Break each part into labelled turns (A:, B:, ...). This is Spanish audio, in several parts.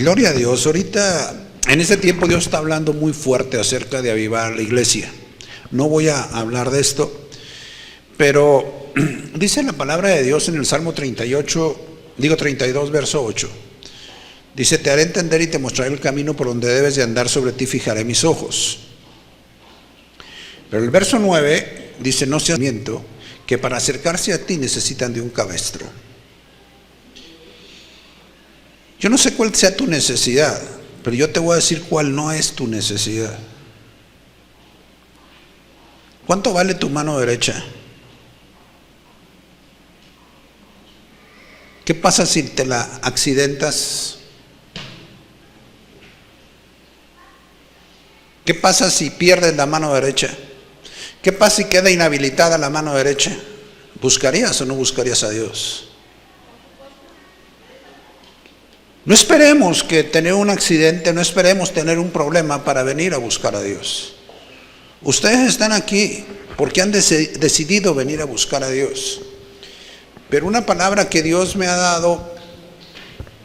A: Gloria a Dios. Ahorita, en este tiempo, Dios está hablando muy fuerte acerca de avivar la iglesia. No voy a hablar de esto, pero dice la palabra de Dios en el Salmo 32, verso 8. Dice: te haré entender y te mostraré el camino por donde debes de andar, sobre ti fijaré mis ojos. Pero el verso 9 dice: no seas miento, que para acercarse a ti necesitan de un cabestro. Yo no sé cuál sea tu necesidad, pero yo te voy a decir cuál no es tu necesidad. ¿Cuánto vale tu mano derecha? ¿Qué pasa si te la accidentas? ¿Qué pasa si pierdes la mano derecha? ¿Qué pasa si queda inhabilitada la mano derecha? ¿Buscarías o no buscarías a Dios? No esperemos que tener un accidente, no esperemos tener un problema para venir a buscar a Dios. Ustedes están aquí porque han decidido venir a buscar a Dios. Pero una palabra que Dios me ha dado: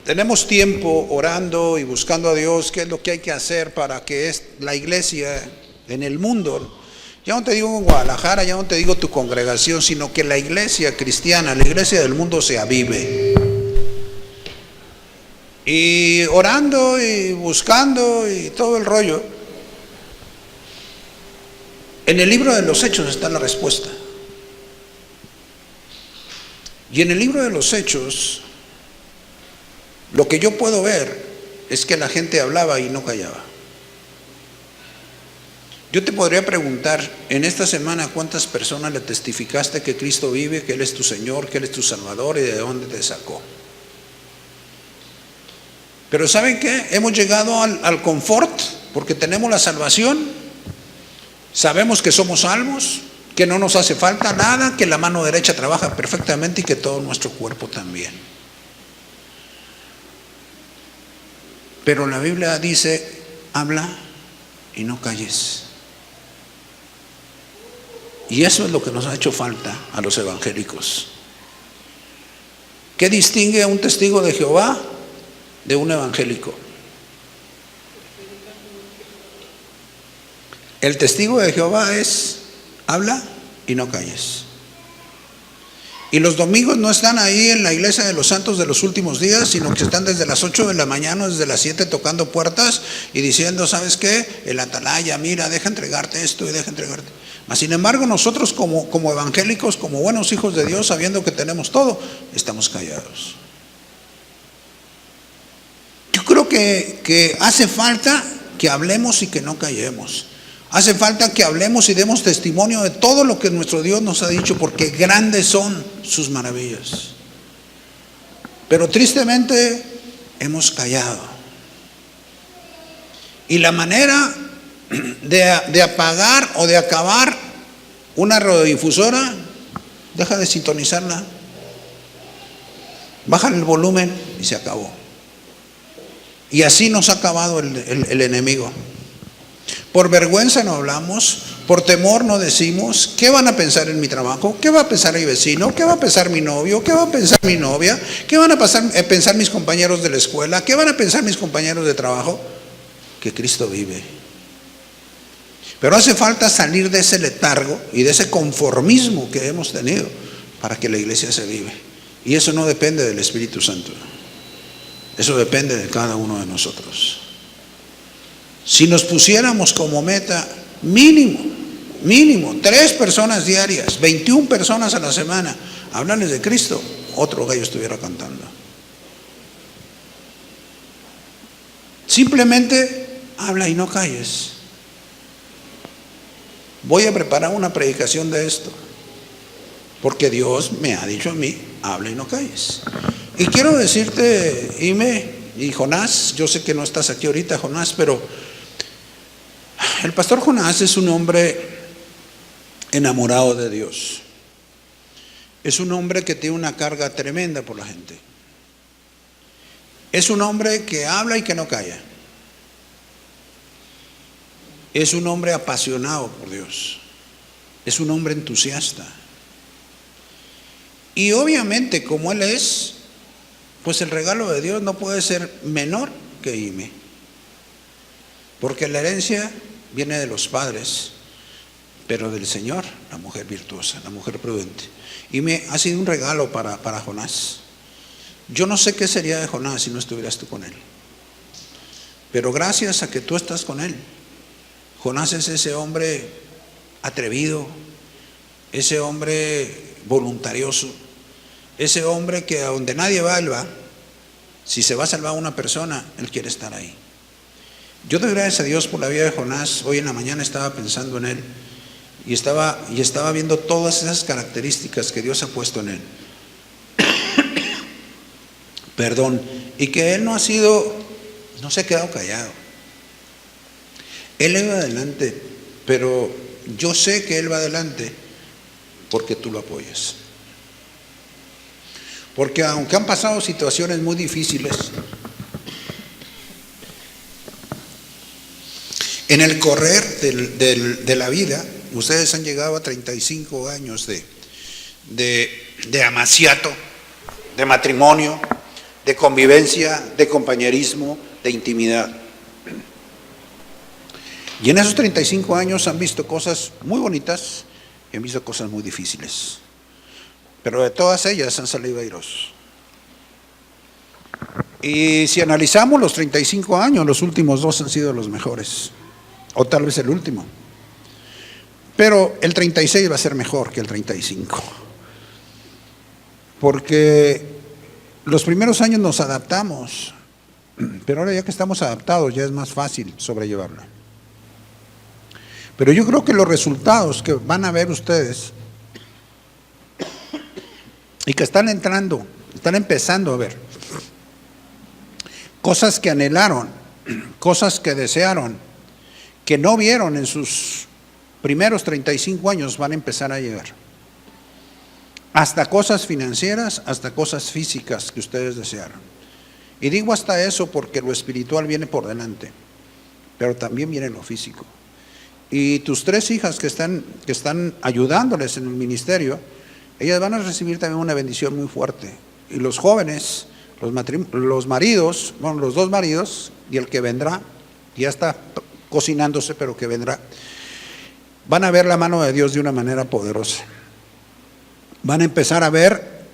A: tenemos tiempo orando y buscando a Dios, qué es lo que hay que hacer para que la iglesia en el mundo, ya no te digo en Guadalajara, ya no te digo tu congregación, sino que la iglesia cristiana, la iglesia del mundo se avive. Y orando y buscando y todo el rollo, en el libro de los Hechos está la respuesta. Y en el libro de los Hechos, lo que yo puedo ver es que la gente hablaba y no callaba. Yo te podría preguntar en esta semana: ¿cuántas personas le testificaste que Cristo vive, que Él es tu Señor, que Él es tu Salvador y de dónde te sacó? Pero ¿saben qué? Hemos llegado al confort porque tenemos la salvación, sabemos que somos salvos, que no nos hace falta nada, que la mano derecha trabaja perfectamente y que todo nuestro cuerpo también. Pero la Biblia dice: habla y no calles. Y eso es lo que nos ha hecho falta a los evangélicos. ¿Qué distingue a un testigo de Jehová de un evangélico? El testigo de Jehová es: habla y no calles. Y los domingos no están ahí en la iglesia de los santos de los últimos días, sino que están desde las 8 de la mañana, desde las 7, tocando puertas y diciendo: ¿sabes qué? El atalaya, mira, deja entregarte esto y deja entregarte. Mas sin embargo, nosotros como evangélicos, como buenos hijos de Dios, sabiendo que tenemos todo, estamos callados. Yo creo que hace falta que hablemos y que no callemos. Hace falta que hablemos y demos testimonio de todo lo que nuestro Dios nos ha dicho, porque grandes son sus maravillas. Pero tristemente hemos callado. Y la manera de apagar o de acabar una radiodifusora: deja de sintonizarla, bájale el volumen y se acabó. Y así nos ha acabado el enemigo. Por vergüenza no hablamos, por temor no decimos. ¿Qué van a pensar en mi trabajo? ¿Qué va a pensar mi vecino? ¿Qué va a pensar mi novio? ¿Qué va a pensar mi novia? ¿Qué van a pensar mis compañeros de la escuela? ¿Qué van a pensar mis compañeros de trabajo? Que Cristo vive. Pero hace falta salir de ese letargo y de ese conformismo que hemos tenido para que la iglesia se vive. Y eso no depende del Espíritu Santo. Eso depende de cada uno de nosotros. Si nos pusiéramos como meta mínimo 3 personas diarias, 21 personas a la semana, hablarles de Cristo, otro gallo estuviera cantando. Simplemente habla y no calles. Voy a preparar una predicación de esto, porque Dios me ha dicho a mí: habla y no calles. Y quiero decirte, Ime y Jonás, yo sé que no estás aquí ahorita, Jonás, pero el pastor Jonás es un hombre enamorado de Dios. Es un hombre que tiene una carga tremenda por la gente. Es un hombre que habla y que no calla. Es un hombre apasionado por Dios. Es un hombre entusiasta. Y obviamente, como él es, pues el regalo de Dios no puede ser menor que Ime. Porque la herencia viene de los padres, pero del Señor, la mujer virtuosa, la mujer prudente. Ime ha sido un regalo para Jonás. Yo no sé qué sería de Jonás si no estuvieras tú con él. Pero gracias a que tú estás con él, Jonás es ese hombre atrevido, ese hombre voluntarioso, ese hombre que a donde nadie va, él va. Si se va a salvar a una persona, él quiere estar ahí. Yo doy gracias a Dios por la vida de Jonás. Hoy en la mañana estaba pensando en él y estaba viendo todas esas características que Dios ha puesto en él. Perdón. Y que él no se ha quedado callado. Él iba adelante, pero yo sé que él va adelante porque tú lo apoyas. Porque aunque han pasado situaciones muy difíciles, en el correr de la vida, ustedes han llegado a 35 años de amaciato, de matrimonio, de convivencia, de compañerismo, de intimidad. Y en esos 35 años han visto cosas muy bonitas y han visto cosas muy difíciles. Pero de todas ellas han salido airosos. Y si analizamos los 35 años, los últimos 2 han sido los mejores. O tal vez el último. Pero el 36 va a ser mejor que el 35. Porque los primeros años nos adaptamos, pero ahora ya que estamos adaptados ya es más fácil sobrellevarlo. Pero yo creo que los resultados que van a ver ustedes y que están empezando a ver, cosas que anhelaron, cosas que desearon, que no vieron en sus primeros 35 años, van a empezar a llegar. Hasta cosas financieras, hasta cosas físicas que ustedes desearon. Y digo hasta eso porque lo espiritual viene por delante, pero también viene lo físico. Y tus 3 hijas que están ayudándoles en el ministerio, ellas van a recibir también una bendición muy fuerte. Y los jóvenes, los maridos, bueno, los 2 maridos y el que vendrá, ya está cocinándose, pero que vendrá, van a ver la mano de Dios de una manera poderosa. Van a empezar a ver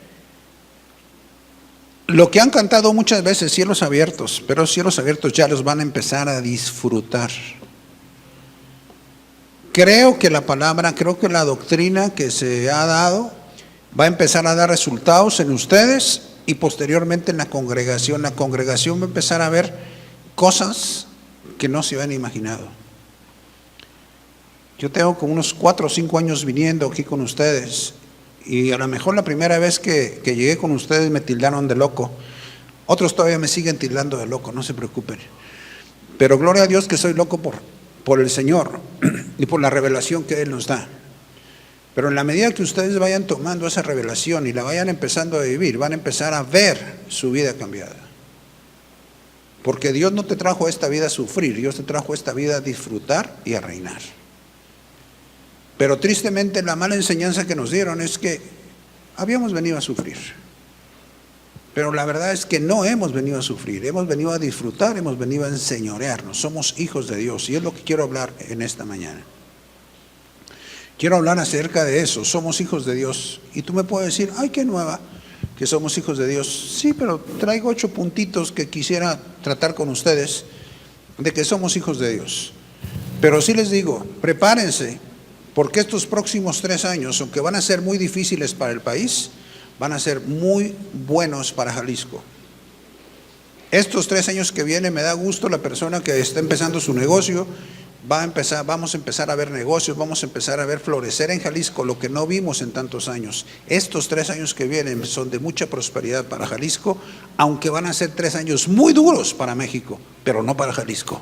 A: lo que han cantado muchas veces, cielos abiertos, pero cielos abiertos ya los van a empezar a disfrutar. Creo que la doctrina que se ha dado va a empezar a dar resultados en ustedes y posteriormente en la congregación. La congregación va a empezar a ver cosas que no se habían imaginado. Yo tengo como unos 4 o 5 años viniendo aquí con ustedes y a lo mejor la primera vez que llegué con ustedes me tildaron de loco. Otros todavía me siguen tildando de loco, no se preocupen. Pero gloria a Dios que soy loco por el Señor y por la revelación que Él nos da. Pero en la medida que ustedes vayan tomando esa revelación y la vayan empezando a vivir, van a empezar a ver su vida cambiada. Porque Dios no te trajo a esta vida a sufrir, Dios te trajo a esta vida a disfrutar y a reinar. Pero tristemente la mala enseñanza que nos dieron es que habíamos venido a sufrir. Pero la verdad es que no hemos venido a sufrir, hemos venido a disfrutar, hemos venido a enseñorearnos. Somos hijos de Dios y es lo que quiero hablar en esta mañana. Quiero hablar acerca de eso, somos hijos de Dios. Y tú me puedes decir, ay, qué nueva, que somos hijos de Dios. Sí, pero traigo 8 puntitos que quisiera tratar con ustedes de que somos hijos de Dios. Pero sí les digo, prepárense, porque estos próximos 3 años, aunque van a ser muy difíciles para el país, van a ser muy buenos para Jalisco. Estos 3 años que vienen, me da gusto la persona que está empezando su negocio, vamos a empezar a ver negocios, vamos a empezar a ver florecer en Jalisco lo que no vimos en tantos años. Estos 3 años que vienen son de mucha prosperidad para Jalisco, aunque van a ser 3 años muy duros para México, pero no para Jalisco.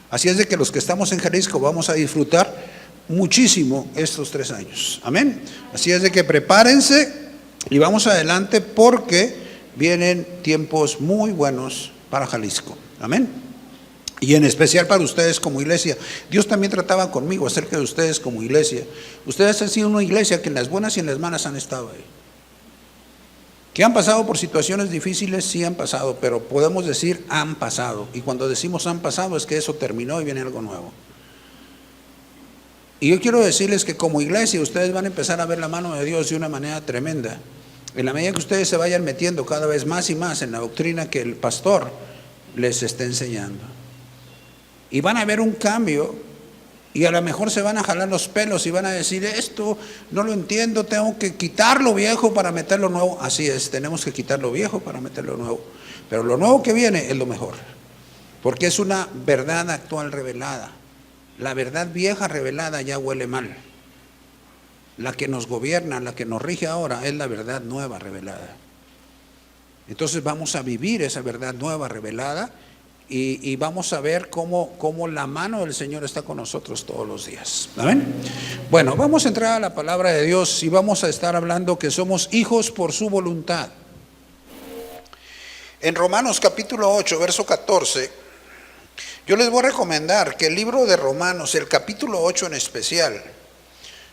A: Así es de que los que estamos en Jalisco vamos a disfrutar muchísimo estos 3 años. Amén. Así es de que prepárense y vamos adelante porque vienen tiempos muy buenos para Jalisco. Amén. Y en especial para ustedes como iglesia. Dios también trataba conmigo acerca de ustedes como iglesia. Ustedes han sido una iglesia que en las buenas y en las malas han estado ahí. Que han pasado por situaciones difíciles, sí han pasado, pero podemos decir han pasado. Y cuando decimos han pasado es que eso terminó y viene algo nuevo. Y yo quiero decirles que como iglesia ustedes van a empezar a ver la mano de Dios de una manera tremenda. En la medida que ustedes se vayan metiendo cada vez más y más en la doctrina que el pastor les está enseñando. Y van a ver un cambio. Y a lo mejor se van a jalar los pelos y van a decir, esto no lo entiendo, tengo que quitar lo viejo para meter lo nuevo. Así es, tenemos que quitar lo viejo para meter lo nuevo. Pero lo nuevo que viene es lo mejor, porque es una verdad actual revelada. La verdad vieja revelada ya huele mal. La que nos gobierna, la que nos rige ahora es la verdad nueva revelada. Entonces vamos a vivir esa verdad nueva revelada. Y vamos a ver cómo la mano del Señor está con nosotros todos los días. ¿Amén? Bueno, vamos a entrar a la palabra de Dios y vamos a estar hablando que somos hijos por su voluntad. En Romanos capítulo 8, verso 14, yo les voy a recomendar que el libro de Romanos, el capítulo 8 en especial,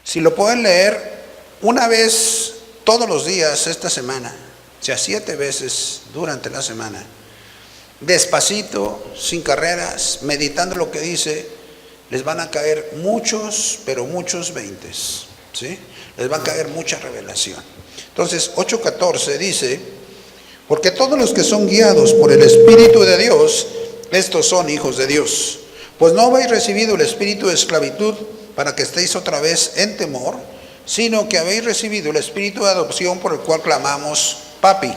A: si lo pueden leer una vez todos los días esta semana, o sea, 7 veces durante la semana, despacito, sin carreras, meditando lo que dice, les van a caer muchos, pero muchos 20s, ¿sí? Les va a caer mucha revelación. Entonces, 8:14 dice, porque todos los que son guiados por el Espíritu de Dios, estos son hijos de Dios. Pues no habéis recibido el espíritu de esclavitud para que estéis otra vez en temor, sino que habéis recibido el espíritu de adopción por el cual clamamos, Papi.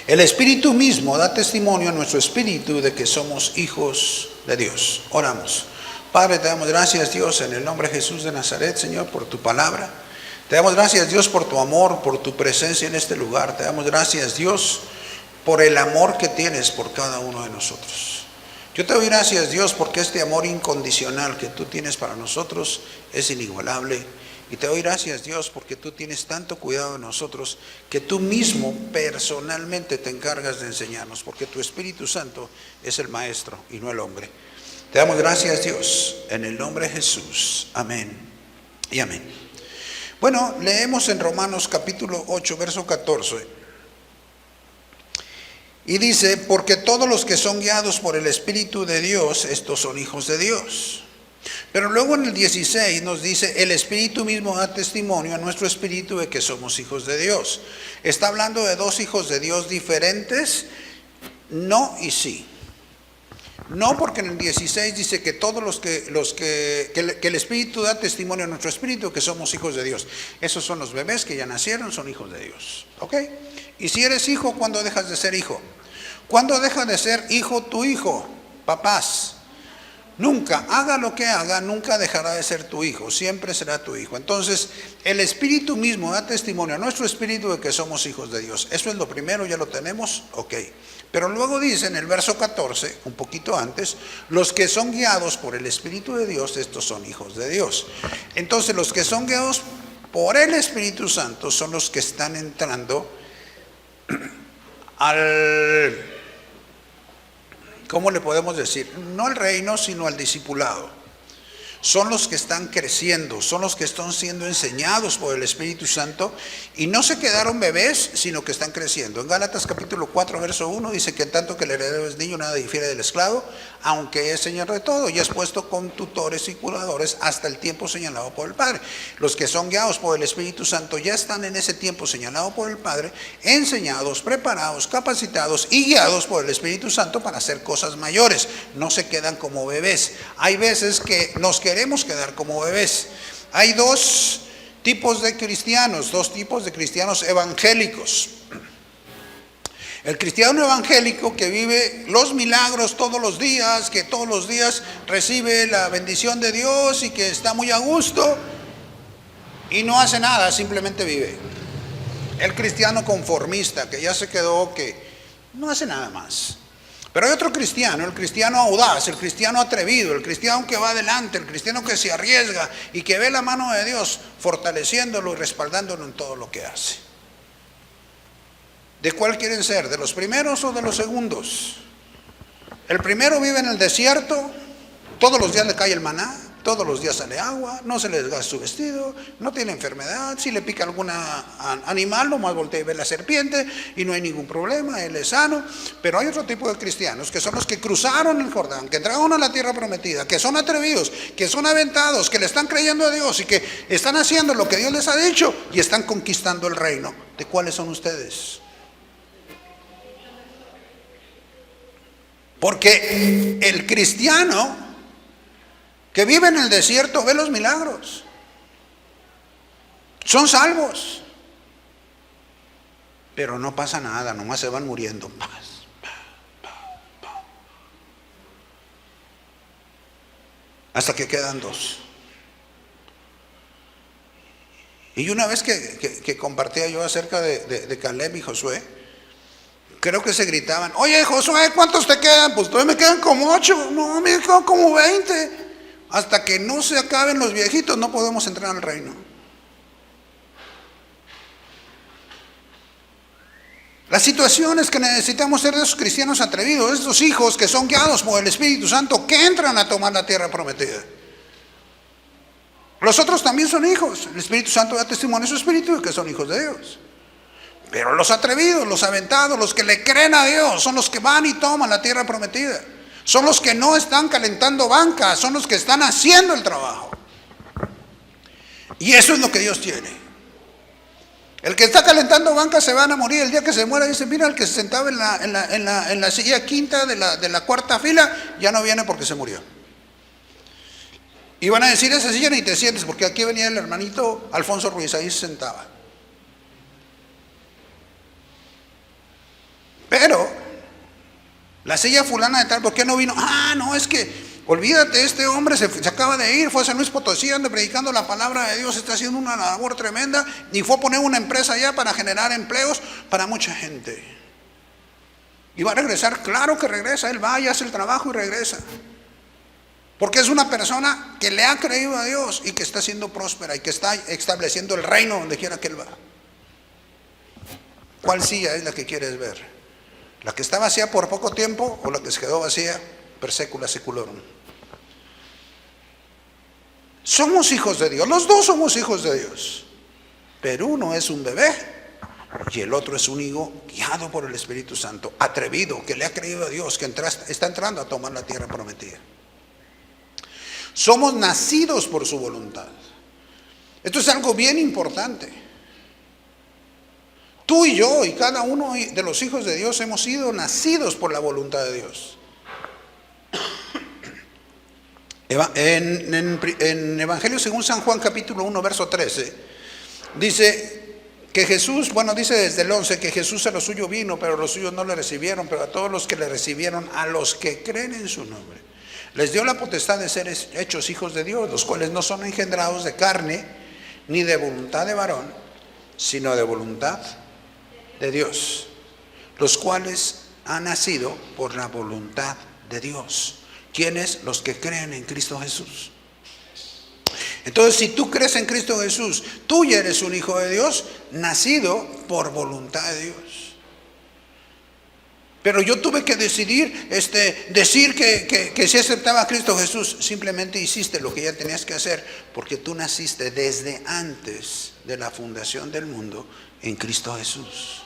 A: El Espíritu mismo da testimonio a nuestro espíritu de que somos hijos de Dios. Oramos. Padre, te damos gracias, Dios, en el nombre de Jesús de Nazaret, Señor, por tu palabra. Te damos gracias, Dios, por tu amor, por tu presencia en este lugar. Te damos gracias, Dios, por el amor que tienes por cada uno de nosotros. Yo te doy gracias, Dios, porque este amor incondicional que tú tienes para nosotros es inigualable. Y te doy gracias, Dios, porque tú tienes tanto cuidado de nosotros, que tú mismo personalmente te encargas de enseñarnos, porque tu Espíritu Santo es el Maestro y no el hombre. Te damos gracias, Dios, en el nombre de Jesús. Amén y amén. Bueno, leemos en Romanos capítulo 8, verso 14. Y dice, porque todos los que son guiados por el Espíritu de Dios, estos son hijos de Dios. Pero luego en el 16 nos dice, el Espíritu mismo da testimonio a nuestro espíritu de que somos hijos de Dios. Está hablando de dos hijos de Dios diferentes, no y sí. No, porque en el 16 dice que todos que el Espíritu da testimonio a nuestro espíritu que somos hijos de Dios. Esos son los bebés que ya nacieron, son hijos de Dios. ¿Ok? Y si eres hijo, ¿cuándo dejas de ser hijo? ¿Cuándo deja de ser hijo tu hijo? Papás. Nunca, haga lo que haga, nunca dejará de ser tu hijo, siempre será tu hijo. Entonces, el Espíritu mismo da testimonio a nuestro espíritu de que somos hijos de Dios. Eso es lo primero, ya lo tenemos, ok. Pero luego dice en el verso 14, un poquito antes, los que son guiados por el Espíritu de Dios, estos son hijos de Dios. Entonces, los que son guiados por el Espíritu Santo son los que están entrando al... ¿Cómo le podemos decir? No al reino, sino al discipulado. Son los que están creciendo, son los que están siendo enseñados por el Espíritu Santo y no se quedaron bebés, sino que están creciendo. En Gálatas capítulo 4, verso 1 dice que tanto que el heredero es niño, nada difiere del esclavo, aunque es señor de todo y es puesto con tutores y curadores hasta el tiempo señalado por el Padre. Los que son guiados por el Espíritu Santo ya están en ese tiempo señalado por el Padre, enseñados, preparados, capacitados y guiados por el Espíritu Santo para hacer cosas mayores. No se quedan como bebés. Hay veces que nos queremos quedar como bebés. Hay dos tipos de cristianos evangélicos. El cristiano evangélico que vive los milagros todos los días, que todos los días recibe la bendición de Dios y que está muy a gusto y no hace nada, simplemente vive. El cristiano conformista que ya se quedó, que no hace nada más. Pero hay otro cristiano, el cristiano audaz, el cristiano atrevido, el cristiano que va adelante, el cristiano que se arriesga y que ve la mano de Dios fortaleciéndolo y respaldándolo en todo lo que hace. ¿De cuál quieren ser? ¿De los primeros o de los segundos? El primero vive en el desierto, todos los días le cae el maná, Todos los días sale agua, no se le desgasta su vestido, no tiene enfermedad. Si le pica algún animal, nomás voltea y ve la serpiente y no hay ningún problema, él es sano. Pero hay otro tipo de cristianos que son los que cruzaron el Jordán, que entraron a la tierra prometida, que son atrevidos, que son aventados, que le están creyendo a Dios y que están haciendo lo que Dios les ha dicho y están conquistando el reino. ¿De cuáles son ustedes? Porque el cristiano que vive en el desierto ve los milagros. Son salvos. Pero no pasa nada, nomás se van muriendo. Hasta que quedan dos. Y una vez que compartía yo acerca de Caleb y Josué, creo que se gritaban: oye Josué, ¿cuántos te quedan? Pues todavía me quedan como 8. No, me quedan como 20. Hasta que no se acaben los viejitos no podemos entrar al reino. La situación es que necesitamos ser de esos cristianos atrevidos, de esos hijos que son guiados por el Espíritu Santo, que entran a tomar la tierra prometida. Los otros también son hijos. El Espíritu Santo da testimonio a su espíritu de que son hijos de Dios. Pero los atrevidos, los aventados, los que le creen a Dios, son los que van y toman la tierra prometida. Son los que no están calentando bancas, son los que están haciendo el trabajo. Y eso es lo que Dios tiene. El que está calentando bancas se van a morir. El día que se muera, dice: mira, el que se sentaba en la silla quinta de la cuarta fila, ya no viene porque se murió. Y van a decir: esa silla ni te sientes, porque aquí venía el hermanito Alfonso Ruiz, ahí se sentaba. Pero la silla fulana de tal, ¿por qué no vino? Ah, no, es que olvídate, este hombre se acaba de ir, fue a San Luis Potosí, anda predicando la palabra de Dios, está haciendo una labor tremenda y fue a poner una empresa allá para generar empleos para mucha gente. Y va a regresar, claro que regresa, él va y hace el trabajo y regresa. Porque es una persona que le ha creído a Dios y que está siendo próspera y que está estableciendo el reino donde quiera que él va. ¿Cuál silla es la que quieres ver? ¿La que está vacía por poco tiempo o la que se quedó vacía per secula seculorum? Somos hijos de Dios, los dos somos hijos de Dios, pero uno es un bebé y el otro es un hijo guiado por el Espíritu Santo, atrevido, que le ha creído a Dios, que está entrando a tomar la tierra prometida. Somos nacidos por su voluntad. Esto es algo bien importante. Tú y yo y cada uno de los hijos de Dios hemos sido nacidos por la voluntad de Dios. En Evangelio según San Juan capítulo 1 verso 13 dice que Jesús, dice desde el 11 que Jesús a lo suyo vino, pero los suyos no le recibieron, pero a todos los que le recibieron, a los que creen en su nombre, les dio la potestad de ser hechos hijos de Dios, los cuales no son engendrados de carne ni de voluntad de varón, sino de voluntad de Dios, los cuales han nacido por la voluntad de Dios. ¿Quiénes? Los que creen en Cristo Jesús. Entonces, si tú crees en Cristo Jesús, tú ya eres un hijo de Dios, nacido por voluntad de Dios. Pero yo tuve que decir que si aceptaba a Cristo Jesús. Simplemente hiciste lo que ya tenías que hacer, porque tú naciste desde antes de la fundación del mundo en Cristo Jesús.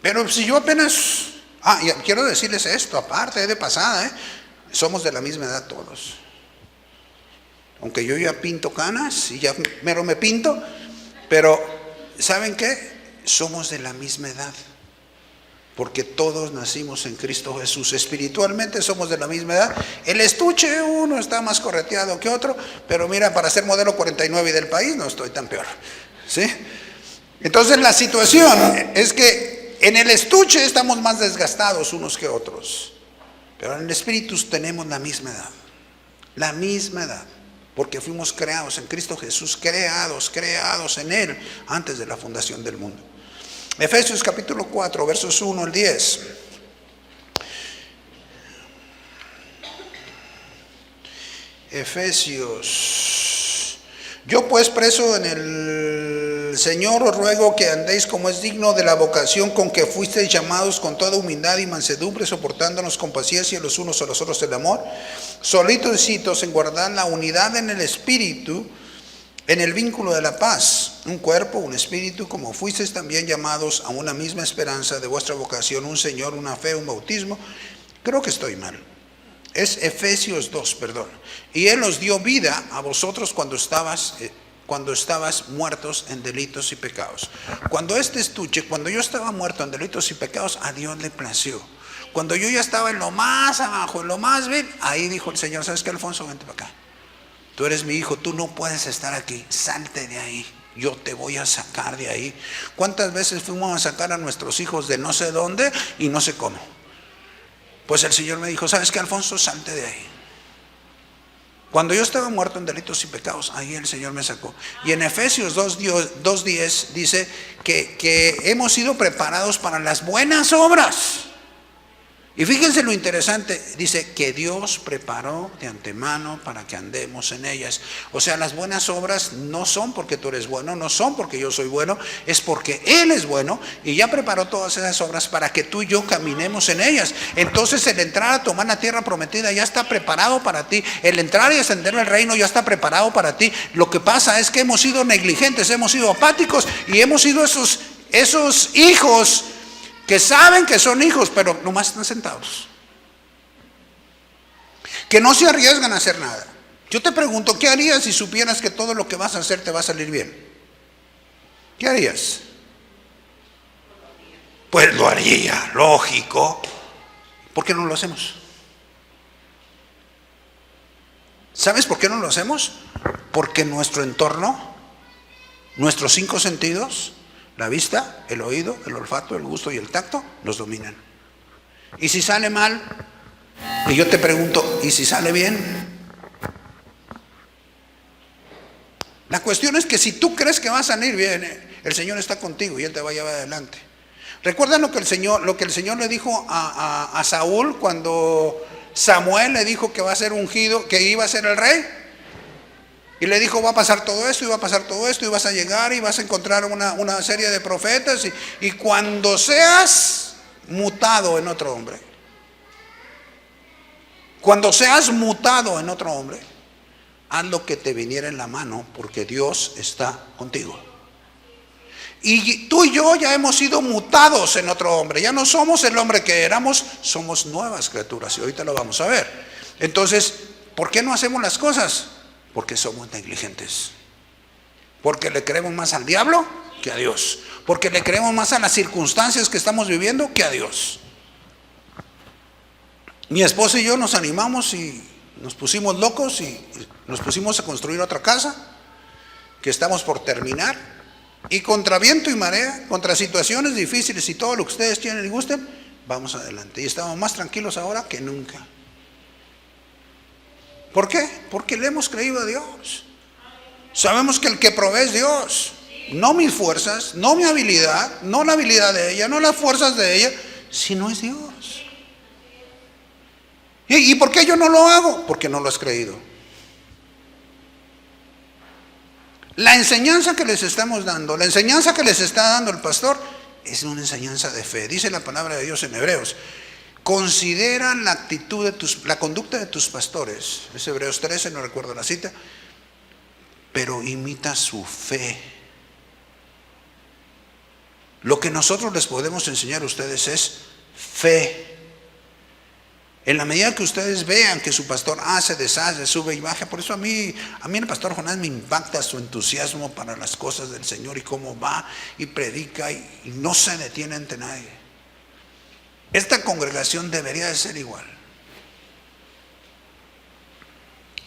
A: Pero si yo apenas... y quiero decirles esto, aparte de pasada, somos de la misma edad todos. Aunque yo ya pinto canas y ya mero me pinto, pero ¿saben qué? Somos de la misma edad. Porque todos nacimos en Cristo Jesús. Espiritualmente somos de la misma edad. El estuche, uno está más correteado que otro, pero mira, para ser modelo 49 y del país no estoy tan peor, ¿sí? Entonces la situación es que en el estuche estamos más desgastados unos que otros, pero en el espíritu tenemos la misma edad, porque fuimos creados en Cristo Jesús, creados en Él antes de la fundación del mundo. Efesios capítulo 4, versos 1 al 10. Efesios. Yo pues preso en el Señor os ruego que andéis como es digno de la vocación con que fuisteis llamados, con toda humildad y mansedumbre, soportándonos con paciencia los unos a los otros en amor, solícitos en guardar la unidad en el espíritu, en el vínculo de la paz, un cuerpo, un espíritu, como fuisteis también llamados a una misma esperanza de vuestra vocación, un Señor, una fe, un bautismo. Creo que estoy mal. Es Efesios 2, perdón. Y Él os dio vida a vosotros cuando estabas muertos en delitos y pecados. Cuando cuando yo estaba muerto en delitos y pecados, a Dios le plació. Cuando yo ya estaba en lo más abajo, en lo más vil, ahí dijo el Señor: ¿sabes qué, Alfonso? Vente para acá. Tú eres mi hijo, tú no puedes estar aquí, salte de ahí. Yo te voy a sacar de ahí. ¿Cuántas veces fuimos a sacar a nuestros hijos de no sé dónde y no sé cómo? Pues el Señor me dijo: ¿sabes qué, Alfonso? Salte de ahí. Cuando yo estaba muerto en delitos y pecados, ahí el Señor me sacó. Y en Efesios 2:10 dice que hemos sido preparados para las buenas obras. Y fíjense lo interesante, dice que Dios preparó de antemano para que andemos en ellas. O sea, las buenas obras no son porque tú eres bueno, no son porque yo soy bueno, es porque Él es bueno y ya preparó todas esas obras para que tú y yo caminemos en ellas. Entonces el entrar a tomar la tierra prometida ya está preparado para ti. El entrar y ascender al reino ya está preparado para ti. Lo que pasa es que hemos sido negligentes, hemos sido apáticos y hemos sido esos hijos que saben que son hijos, pero nomás están sentados, que no se arriesgan a hacer nada. Yo te pregunto, ¿qué harías si supieras que todo lo que vas a hacer te va a salir bien? ¿Qué harías? Pues lo haría, lógico. ¿Por qué no lo hacemos? ¿Sabes por qué no lo hacemos? Porque nuestro entorno, nuestros 5 sentidos, la vista, el oído, el olfato, el gusto y el tacto, los dominan. Y si sale mal, y yo te pregunto, ¿y si sale bien? La cuestión es que si tú crees que va a salir bien, el Señor está contigo y Él te va a llevar adelante. ¿Recuerdan lo que el Señor le dijo a Saúl cuando Samuel le dijo que va a ser ungido, que iba a ser el rey? Y le dijo: va a pasar todo esto, y va a pasar todo esto, y vas a llegar y vas a encontrar una serie de profetas, y cuando seas mutado en otro hombre, haz lo que te viniera en la mano, porque Dios está contigo. Y tú y yo ya hemos sido mutados en otro hombre, ya no somos el hombre que éramos, somos nuevas criaturas, y ahorita lo vamos a ver. Entonces, ¿por qué no hacemos las cosas? Porque somos negligentes. Porque le creemos más al diablo que a Dios. Porque le creemos más a las circunstancias que estamos viviendo que a Dios. Mi esposa y yo nos animamos y nos pusimos locos y nos pusimos a construir otra casa que estamos por terminar. Y contra viento y marea, contra situaciones difíciles y todo lo que ustedes quieren y gusten, vamos adelante. Y estamos más tranquilos ahora que nunca. ¿Por qué? Porque le hemos creído a Dios. Sabemos que el que provee es Dios. No mis fuerzas, no mi habilidad, no la habilidad de ella, no las fuerzas de ella, sino es Dios. ¿Y por qué yo no lo hago? Porque no lo has creído. La enseñanza que les estamos dando, la enseñanza que les está dando el pastor, es una enseñanza de fe. Dice la palabra de Dios en Hebreos: considera la conducta de tus pastores. Es Hebreos 13, no recuerdo la cita, pero imita su fe. Lo que nosotros les podemos enseñar a ustedes es fe. En la medida que ustedes vean que su pastor hace, deshace, sube y baja. Por eso a mí el pastor Jonás me impacta su entusiasmo para las cosas del Señor y cómo va y predica y no se detiene ante nadie. Esta congregación debería de ser igual.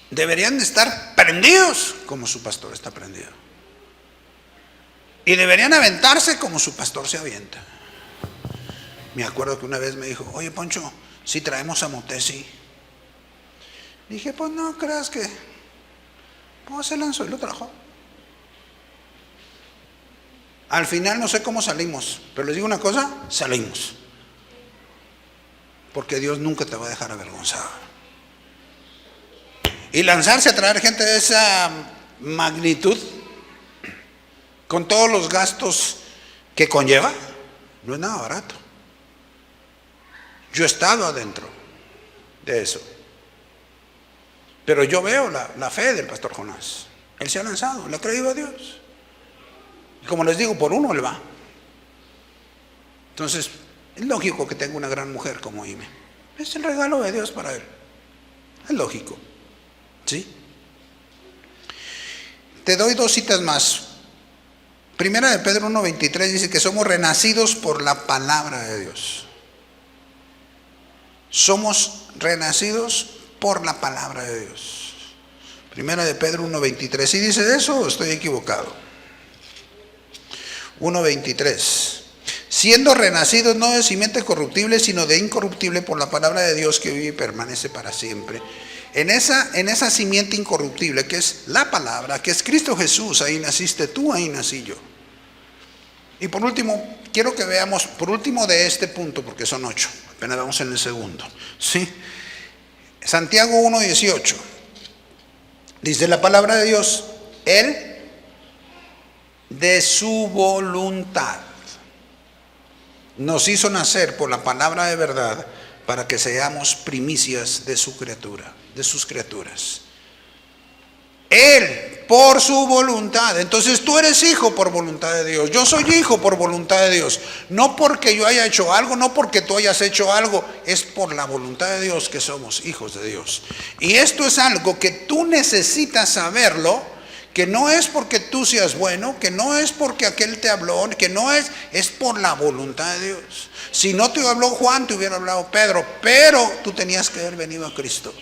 A: Deberían de estar prendidos como su pastor está prendido. Y deberían aventarse como su pastor se avienta. Me acuerdo que una vez me dijo: oye, Poncho, si traemos a Motesi. Dije: pues no creas que pues se lanzó y lo trajo. Al final no sé cómo salimos, pero les digo una cosa: salimos. Porque Dios nunca te va a dejar avergonzado. Y lanzarse a traer gente de esa magnitud, con todos los gastos que conlleva, no es nada barato. Yo he estado adentro de eso. Pero yo veo la fe del pastor Jonás. Él se ha lanzado, le ha creído a Dios. Y como les digo, por uno le va. Entonces, es lógico que tenga una gran mujer como Ime. Es el regalo de Dios para él. Es lógico. ¿Sí? Te doy 2 citas más. Primera de Pedro 1:23 dice que somos renacidos por la palabra de Dios. Somos renacidos por la palabra de Dios. Primera de Pedro 1:23. ¿Sí dice eso o estoy equivocado? 1:23. Siendo renacidos no de simiente corruptible, sino de incorruptible por la palabra de Dios que vive y permanece para siempre. En esa simiente incorruptible que es la palabra, que es Cristo Jesús, ahí naciste tú, ahí nací yo. Y por último, quiero que veamos, por último de este punto, porque son 8, apenas vamos en el segundo. ¿Sí? Santiago 1:18. Dice la palabra de Dios, Él de su voluntad nos hizo nacer por la palabra de verdad para que seamos primicias de su criatura, de sus criaturas. Él por su voluntad. Entonces tú eres hijo por voluntad de Dios. Yo soy hijo por voluntad de Dios. No porque yo haya hecho algo, no porque tú hayas hecho algo. Es por la voluntad de Dios que somos hijos de Dios. Y esto es algo que tú necesitas saberlo. Que no es porque tú seas bueno, que no es porque aquel te habló, que no es por la voluntad de Dios. Si no te habló Juan, te hubiera hablado Pedro, pero tú tenías que haber venido a Cristo.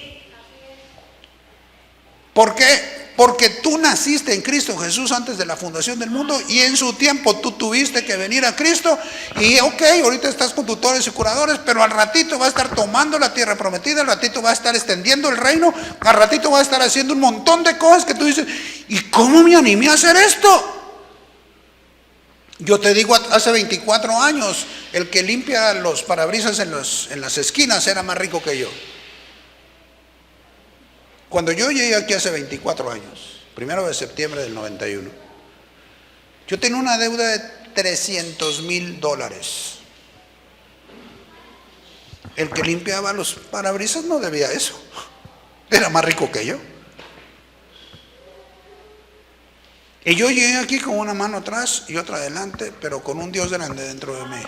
A: ¿Por qué? Porque tú naciste en Cristo Jesús antes de la fundación del mundo y en su tiempo tú tuviste que venir a Cristo y ahorita estás con tutores y curadores, pero al ratito va a estar tomando la tierra prometida, al ratito va a estar extendiendo el reino, al ratito va a estar haciendo un montón de cosas que tú dices, ¿y cómo me animé a hacer esto? Yo te digo, hace 24 años, el que limpia los parabrisas en las esquinas era más rico que yo. Cuando yo llegué aquí hace 24 años, 1 de septiembre del 91, yo tenía una deuda de $300,000. El que limpiaba los parabrisas no debía eso. Era más rico que yo. Y yo llegué aquí con una mano atrás y otra adelante, pero con un Dios grande dentro de mí.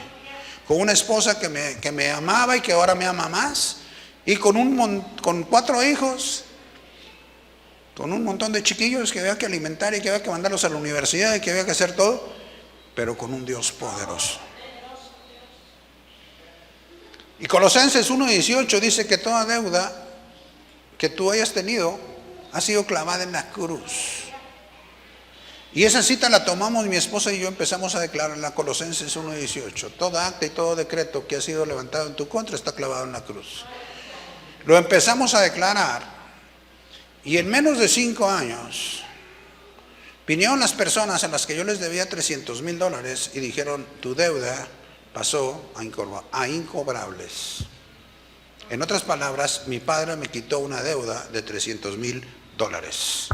A: Con una esposa que me amaba y que ahora me ama más. Y con 4 hijos. Con un montón de chiquillos que había que alimentar y que había que mandarlos a la universidad y que había que hacer todo, pero con un Dios poderoso. Y Colosenses 1:18 dice que toda deuda que tú hayas tenido ha sido clavada en la cruz. Y esa cita la tomamos mi esposa y yo, empezamos a declarar en Colosenses 1:18. Todo acta y todo decreto que ha sido levantado en tu contra está clavado en la cruz. Lo empezamos a declarar. Y en menos de 5 años, vinieron las personas a las que yo les debía $300,000 y dijeron, tu deuda pasó a incobrables. En otras palabras, mi padre me quitó una deuda de $300,000.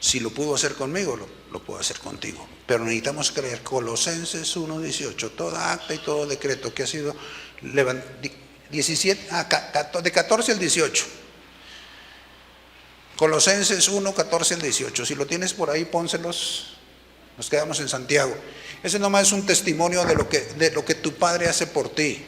A: Si lo pudo hacer conmigo, lo puedo hacer contigo. Pero necesitamos creer Colosenses 1:18, toda acta y todo decreto que ha sido de 14 al 18. Colosenses 1:14 al 18. Si lo tienes por ahí, pónselos. Nos quedamos en Santiago. Ese nomás es un testimonio de lo que tu Padre hace por ti.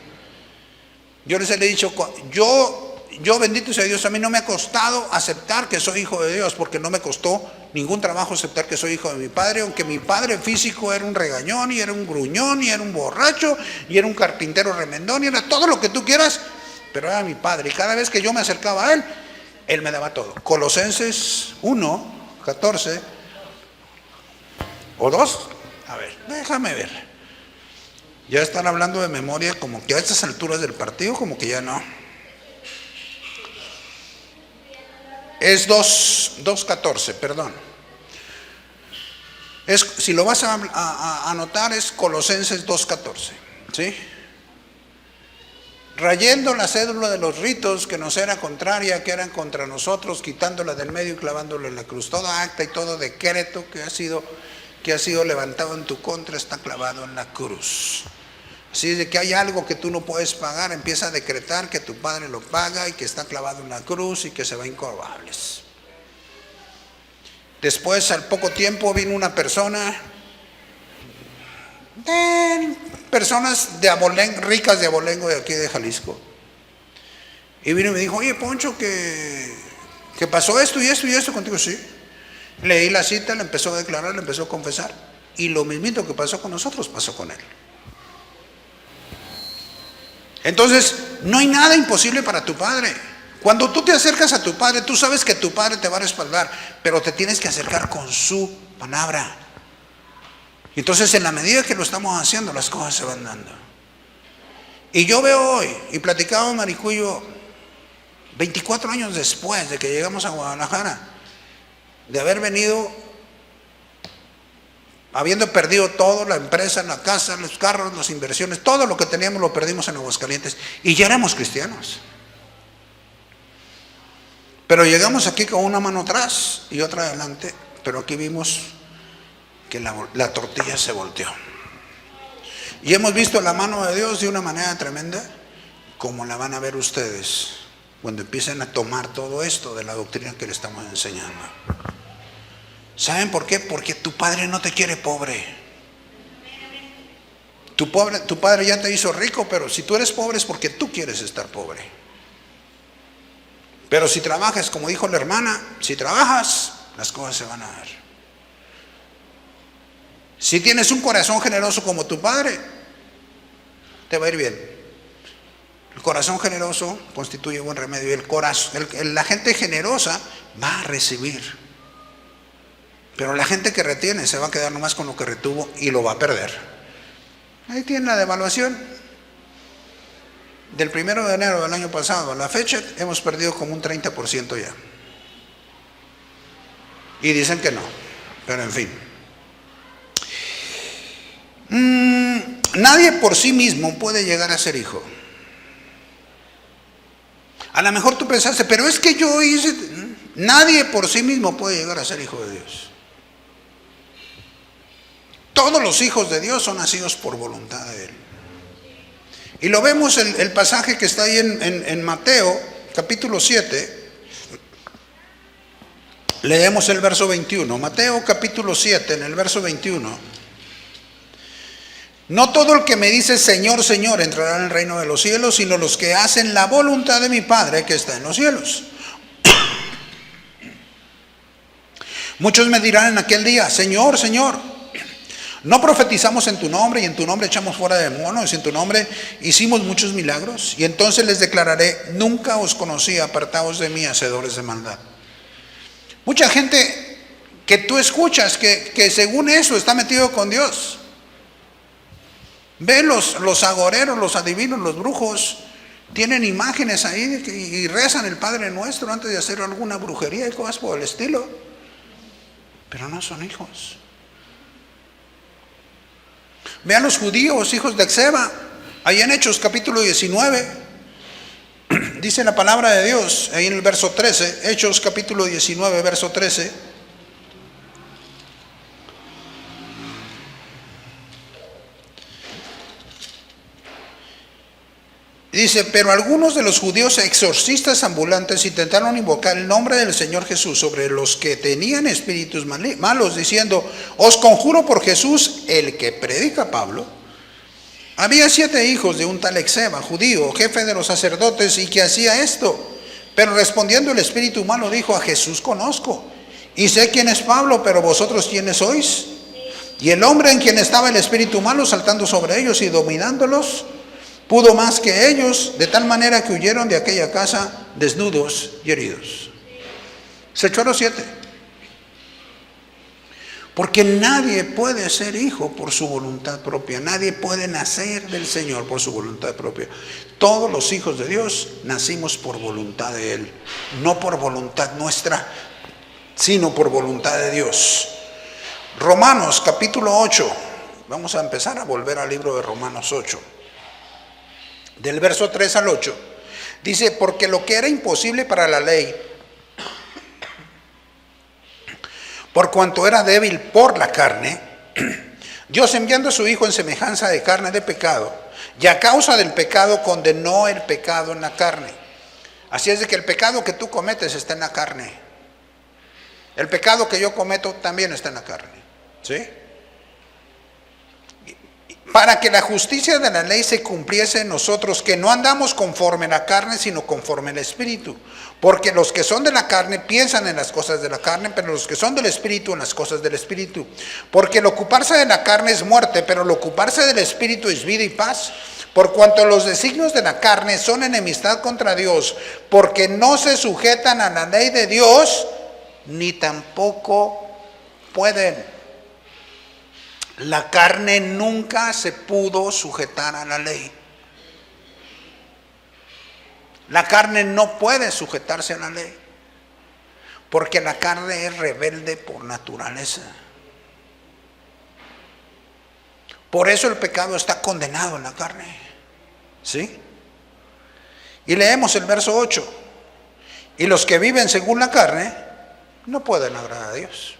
A: Yo les he dicho, yo bendito sea Dios, a mí no me ha costado aceptar que soy hijo de Dios, porque no me costó ningún trabajo aceptar que soy hijo de mi padre, aunque mi padre físico era un regañón, y era un gruñón, y era un borracho, y era un carpintero remendón, y era todo lo que tú quieras, pero era mi padre. Y cada vez que yo me acercaba a él me daba todo. Colosenses 1:14 o 2, a ver, déjame ver. Ya están hablando de memoria, como que a estas alturas del partido, como que ya no. Es 2:14, perdón. Si lo vas a anotar, es Colosenses 2:14, ¿sí? Rayendo la cédula de los ritos que nos era contraria, que eran contra nosotros, quitándola del medio y clavándola en la cruz. Toda acta y todo decreto que ha sido que ha sido levantado en tu contra está clavado en la cruz. Así es de que hay algo que tú no puedes pagar, empieza a decretar que tu Padre lo paga y que está clavado en la cruz y que se va incorrobables. Después, al poco tiempo, vino una persona, personas de Abolengo, ricas de Abolengo, de aquí de Jalisco, y vino y me dijo: oye, Poncho, que pasó esto y esto y esto contigo. Sí. Leí la cita, le empezó a declarar, le empezó a confesar, y lo mismito que pasó con nosotros pasó con él. Entonces, no hay nada imposible para tu Padre. Cuando tú te acercas a tu Padre, tú sabes que tu Padre te va a respaldar, pero te tienes que acercar con su palabra. Entonces, en la medida que lo estamos haciendo, las cosas se van dando. Y yo veo hoy, y platicaba en Maricuyo, 24 años después de que llegamos a Guadalajara, de haber venido, habiendo perdido todo, la empresa, la casa, los carros, las inversiones, todo lo que teníamos lo perdimos en Aguascalientes, y ya éramos cristianos. Pero llegamos aquí con una mano atrás y otra adelante, pero aquí vimos que la tortilla se volteó. Y hemos visto la mano de Dios de una manera tremenda, como la van a ver ustedes cuando empiecen a tomar todo esto de la doctrina que le estamos enseñando. ¿Saben por qué? Porque tu Padre no te quiere pobre. Tu Padre ya te hizo rico, pero si tú eres pobre es porque tú quieres estar pobre. Pero si trabajas, como dijo la hermana, si trabajas, las cosas se van a dar. Si tienes un corazón generoso como tu Padre, te va a ir bien. El corazón generoso constituye buen remedio. Y el corazón, la gente generosa va a recibir. Pero la gente que retiene se va a quedar nomás con lo que retuvo y lo va a perder. Ahí tiene la devaluación. Del 1 de enero del año pasado a la fecha hemos perdido como un 30% ya. Y dicen que no, pero en fin. Nadie por sí mismo puede llegar a ser hijo. A lo mejor tú pensaste, pero es que yo hice... Nadie por sí mismo puede llegar a ser hijo de Dios. Todos los hijos de Dios son nacidos por voluntad de Él. Y lo vemos el pasaje que está ahí en Mateo, capítulo 7. Leemos el verso 21. Mateo, capítulo 7, en el verso 21. No todo el que me dice Señor, Señor entrará en el reino de los cielos, sino los que hacen la voluntad de mi Padre que está en los cielos. Muchos me dirán en aquel día: Señor, Señor, ¿no profetizamos en tu nombre y en tu nombre echamos fuera demonios y en tu nombre hicimos muchos milagros? Y entonces les declararé: nunca os conocí, apartaos de mí, hacedores de maldad. Mucha gente que tú escuchas que según eso está metido con Dios. Ve los agoreros, los adivinos, los brujos, tienen imágenes ahí y rezan el Padre Nuestro antes de hacer alguna brujería y cosas por el estilo. Pero no son hijos. Vean los judíos, hijos de Exeba, ahí en Hechos capítulo 19, dice la palabra de Dios, ahí en el verso 13, Hechos capítulo 19, verso 13. Dice: pero algunos de los judíos exorcistas ambulantes intentaron invocar el nombre del Señor Jesús sobre los que tenían espíritus malos, diciendo: os conjuro por Jesús, el que predica Pablo. Había 7 hijos de un tal Exeba, judío, jefe de los sacerdotes, y que hacía esto. Pero respondiendo el espíritu malo dijo: a Jesús conozco, y sé quién es Pablo, pero vosotros ¿quiénes sois? Y el hombre en quien estaba el espíritu malo, saltando sobre ellos y dominándolos, pudo más que ellos, de tal manera que huyeron de aquella casa desnudos y heridos. Se echó a los 7. Porque nadie puede ser hijo por su voluntad propia. Nadie puede nacer del Señor por su voluntad propia. Todos los hijos de Dios nacimos por voluntad de Él. No por voluntad nuestra, sino por voluntad de Dios. Romanos capítulo 8. Vamos a empezar a volver al libro de Romanos 8. Del verso 3 al 8, dice: porque lo que era imposible para la ley, por cuanto era débil por la carne, Dios, enviando a su Hijo en semejanza de carne de pecado, y a causa del pecado condenó el pecado en la carne. Así es de que el pecado que tú cometes está en la carne. El pecado que yo cometo también está en la carne. ¿Sí? Para que la justicia de la ley se cumpliese en nosotros, que no andamos conforme a la carne, sino conforme al Espíritu. Porque los que son de la carne piensan en las cosas de la carne, pero los que son del Espíritu en las cosas del Espíritu. Porque el ocuparse de la carne es muerte, pero el ocuparse del Espíritu es vida y paz. Por cuanto los designios de la carne son enemistad contra Dios, porque no se sujetan a la ley de Dios, ni tampoco pueden. La carne nunca se pudo sujetar a la ley. La carne no puede sujetarse a la ley, porque la carne es rebelde por naturaleza. Por eso el pecado está condenado en la carne. ¿Sí? Y leemos el verso 8. Y los que viven según la carne no pueden agradar a Dios.